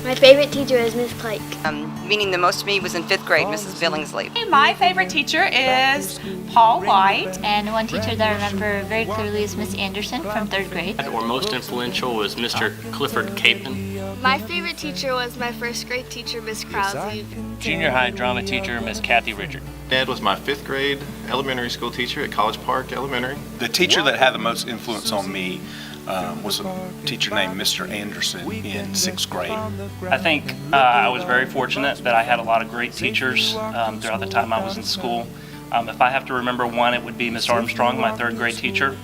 My favorite teacher is Miss Pike. Meaning the most to me was in 5th grade, Mrs. Billingsley. My favorite teacher is Paul White. And one teacher that I remember very clearly is Miss Anderson from 3rd grade. Or most influential was Mr. Clifford Capon. My favorite teacher was my 1st grade teacher, Miss Krause. Junior high drama teacher, Miss Kathy Richard. Dad was my 5th grade elementary school teacher at College Park Elementary. The teacher that had the most influence on me was a teacher named Mr. Anderson in 6th grade. I think I was very fortunate that I had a lot of great teachers throughout the time I was in school. If I have to remember one, it would be Miss Armstrong, my 3rd grade teacher.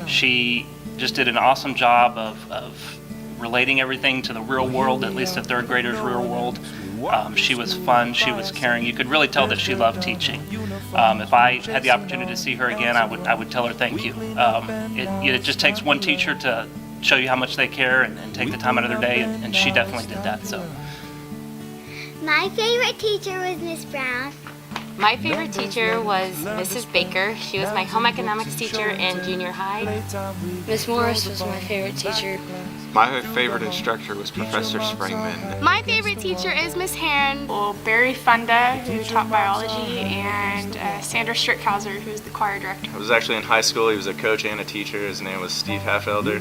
She just did an awesome job of relating everything to the real world, at least the 3rd graders' real world. She was fun, she was caring. You could really tell that she loved teaching. If I had the opportunity to see her again, I would tell her thank you. It just takes one teacher to show you how much they care and take the time out of their day, and she definitely did that. So, My favorite teacher was Miss Brown. My favorite teacher was Mrs. Baker. She was my home economics teacher in junior high. Miss Morris was my favorite teacher. My favorite instructor was Professor Springman. My favorite teacher is Miss Heron. Well, Barry Funda, who taught biology, and Sandra Strickhauser, who was the choir director. I was actually in high school. He was a coach and a teacher. His name was Steve Halfelder.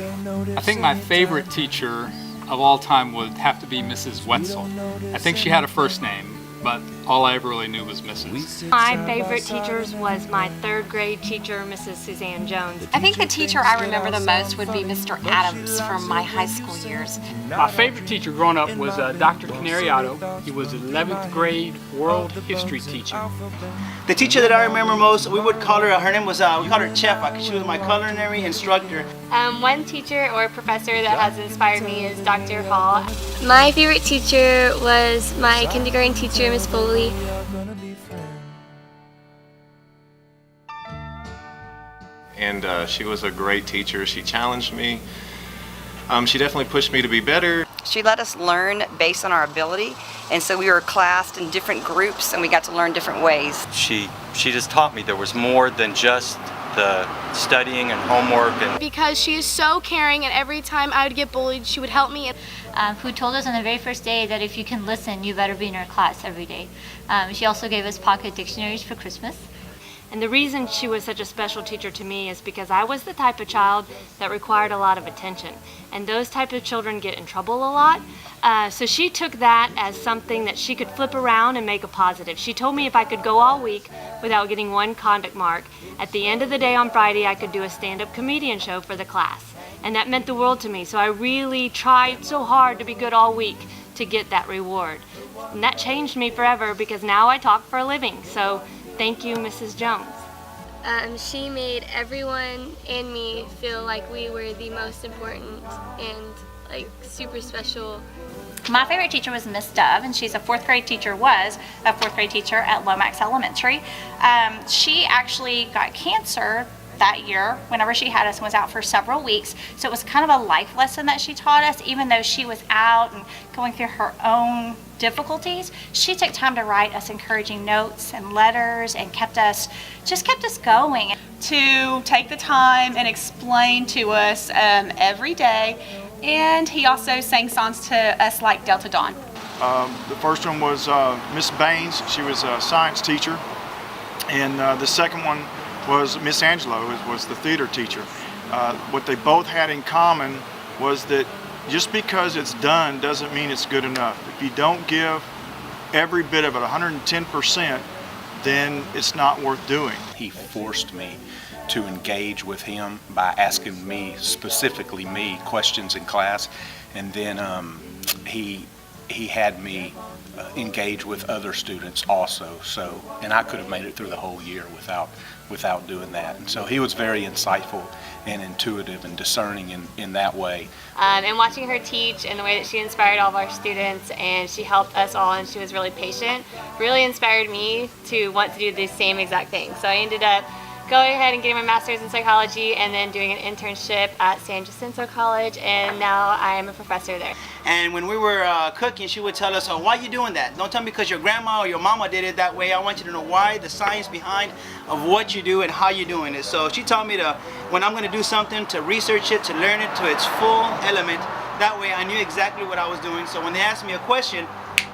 I think my favorite teacher of all time would have to be Mrs. Wetzel. I think she had a first name, but all I ever really knew was Mrs. My favorite teachers was my 3rd grade teacher, Mrs. Suzanne Jones. I think the teacher I remember the most would be Mr. Adams from my high school years. My favorite teacher growing up was Dr. Canariato. He was an 11th grade world history teacher. The teacher that I remember most, we would call her name was, we called her Chefa, because she was my culinary instructor. One teacher or professor that has inspired me is Dr. Hall. My favorite teacher was my kindergarten teacher, Miss Foley. And she was a great teacher. She challenged me. She definitely pushed me to be better. She let us learn based on our ability, and so we were classed in different groups and we got to learn different ways. She just taught me there was more than just the studying and homework. Because she is so caring, and every time I would get bullied, she would help me. Who told us on the very first day that if you can listen, you better be in her class every day. She also gave us pocket dictionaries for Christmas. And the reason she was such a special teacher to me is because I was the type of child that required a lot of attention. And those type of children get in trouble a lot. So she took that as something that she could flip around and make a positive. She told me if I could go all week without getting one conduct mark, at the end of the day on Friday I could do a stand-up comedian show for the class. And that meant the world to me. So I really tried so hard to be good all week to get that reward. And that changed me forever because now I talk for a living. So thank you, Mrs. Jones. She made everyone and me feel like we were the most important and like super special. My favorite teacher was Miss Dove, and she's a 4th grade teacher, was a 4th grade teacher at Lomax Elementary. She actually got cancer that year whenever she had us and was out for several weeks. So it was kind of a life lesson that she taught us. Even though she was out and going through her own difficulties, she took time to write us encouraging notes and letters and kept us going. To take the time and explain to us every day. And he also sang songs to us like Delta Dawn. The first one was Miss Baines. She was a science teacher. And the second one was Miss Angelo, who was the theater teacher. What they both had in common was that just because it's done doesn't mean it's good enough. If you don't give every bit of it, 110%, then it's not worth doing. He forced me to engage with him by asking me, specifically me, questions in class, and then he had me engage with other students also. So, and I could have made it through the whole year without doing that. And so he was very insightful and intuitive and discerning in that way. And watching her teach and the way that she inspired all of our students, and she helped us all, and she was really patient, really inspired me to want to do the same exact thing. So I ended up going ahead and getting my master's in psychology and then doing an internship at San Jacinto College, and now I am a professor there. And when we were cooking, she would tell us, oh, why are you doing that? Don't tell me because your grandma or your mama did it that way. I want you to know why, the science behind of what you do and how you're doing it. So she taught me to, when I'm going to do something, to research it, to learn it to its full element. That way I knew exactly what I was doing. So when they asked me a question,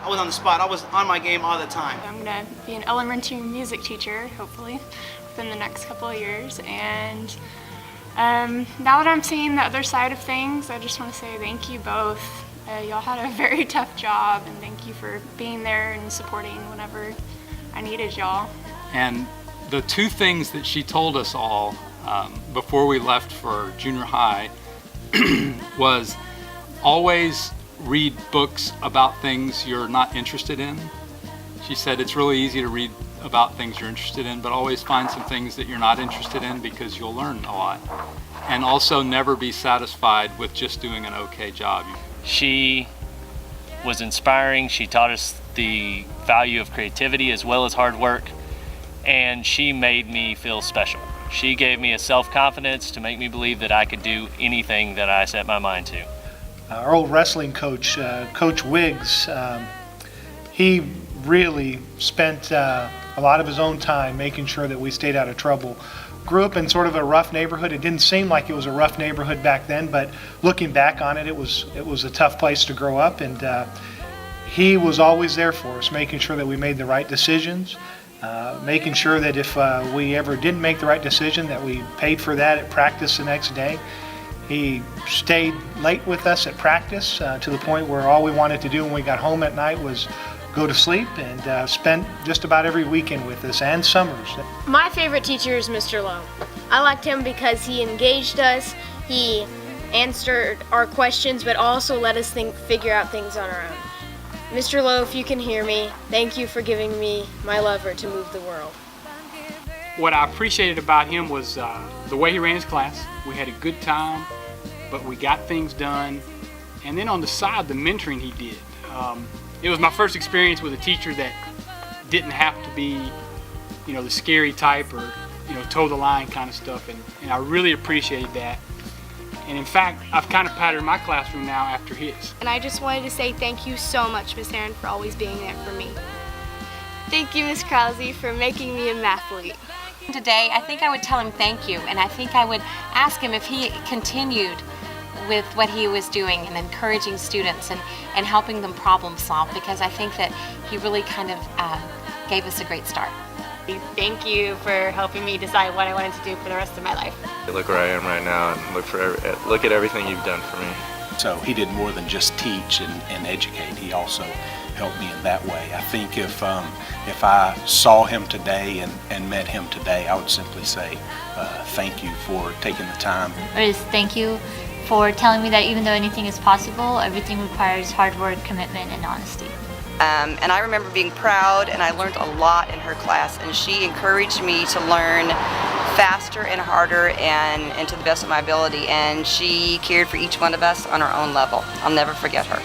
I was on the spot. I was on my game all the time. I'm gonna be an elementary music teacher, hopefully, within the next couple of years. And now that I'm seeing the other side of things, I just want to say thank you both. Y'all had a very tough job, and thank you for being there and supporting whenever I needed y'all. And the two things that she told us all before we left for junior high was always read books about things you're not interested in. She said it's really easy to read about things you're interested in, but always find some things that you're not interested in because you'll learn a lot. And also never be satisfied with just doing an okay job. She was inspiring. She taught us the value of creativity as well as hard work, and she made me feel special. She gave me a self-confidence to make me believe that I could do anything that I set my mind to. Our old wrestling coach, Coach Wiggs, he really spent a lot of his own time making sure that we stayed out of trouble. Grew up in sort of a rough neighborhood. It didn't seem like it was a rough neighborhood back then, but looking back on it, it was a tough place to grow up, and he was always there for us, making sure that we made the right decisions, making sure that if we ever didn't make the right decision, that we paid for that at practice the next day. He stayed late with us at practice to the point where all we wanted to do when we got home at night was go to sleep, and spent just about every weekend with us, and summers. My favorite teacher is Mr. Lowe. I liked him because he engaged us, he answered our questions, but also let us figure out things on our own. Mr. Lowe, if you can hear me, thank you for giving me my lever to move the world. What I appreciated about him was the way he ran his class. We had a good time, but we got things done. And then on the side, the mentoring he did. It was my first experience with a teacher that didn't have to be, the scary type or, toe the line kind of stuff. And I really appreciated that. And in fact, I've kind of patterned my classroom now after his. And I just wanted to say thank you so much, Miss Aaron, for always being there for me. Thank you, Miss Krause, for making me a mathlete. Today, I think I would tell him thank you, and I think I would ask him if he continued with what he was doing and encouraging students and helping them problem solve, because I think that he really kind of gave us a great start. Thank you for helping me decide what I wanted to do for the rest of my life. Look where I am right now and look at everything you've done for me. So he did more than just teach and educate. He also helped me in that way. I think if I saw him today and met him today, I would simply say thank you for taking the time. Or just thank you for telling me that even though anything is possible, everything requires hard work, commitment, and honesty. And I remember being proud, and I learned a lot in her class, and she encouraged me to learn faster and harder and to the best of my ability, and she cared for each one of us on her own level. I'll never forget her.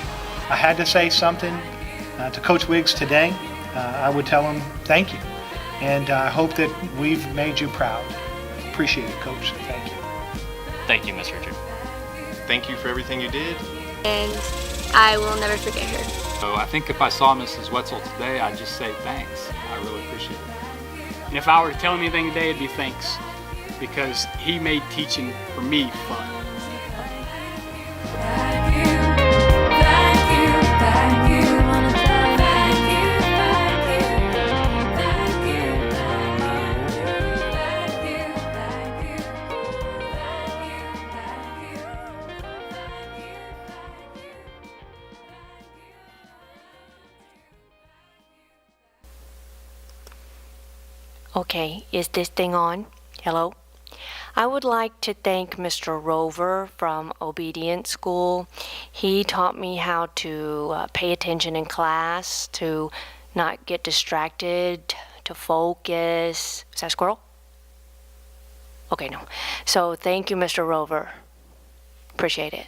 I had to say something to Coach Wiggs today. I would tell him thank you, and I hope that we've made you proud. Appreciate it, Coach. Thank you. Thank you, Miss Richard. Thank you for everything you did. And I will never forget her. So I think if I saw Mrs. Wetzel today, I'd just say thanks. I really appreciate it. And if I were to tell him anything today, it'd be thanks, because he made teaching for me fun. Okay, is this thing on? Hello? I would like to thank Mr. Rover from Obedience School. He taught me how to pay attention in class, to not get distracted, to focus. Is that a squirrel? Okay, no. So thank you, Mr. Rover. Appreciate it.